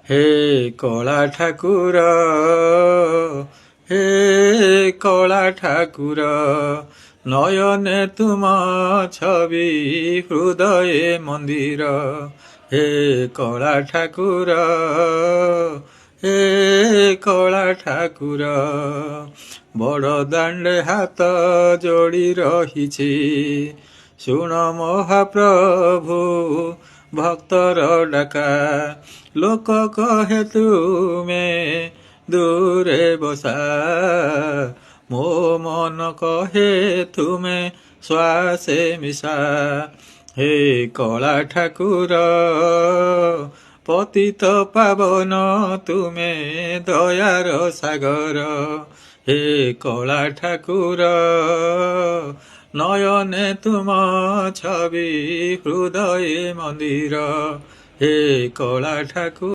हे कला ठाकुर, हे कला ठाकुर, नयने तुम छवि हृदय मंदिर। हे कला ठाकुर, हे कला ठाकुर, बड़ दांडे हाथ जोड़ी रहिछि, शुण महाप्रभु भक्तर डाका। लोक कहे तुमे दूरे बसा, मो मन कहे तुमे श्वासे मिशा। हे कला ठाकुर, पतित पावन तुमे दयार सागर। हे कला ठाकुर, नयने तुम छवि हृदय मंदिर। हे कला ठाकुर।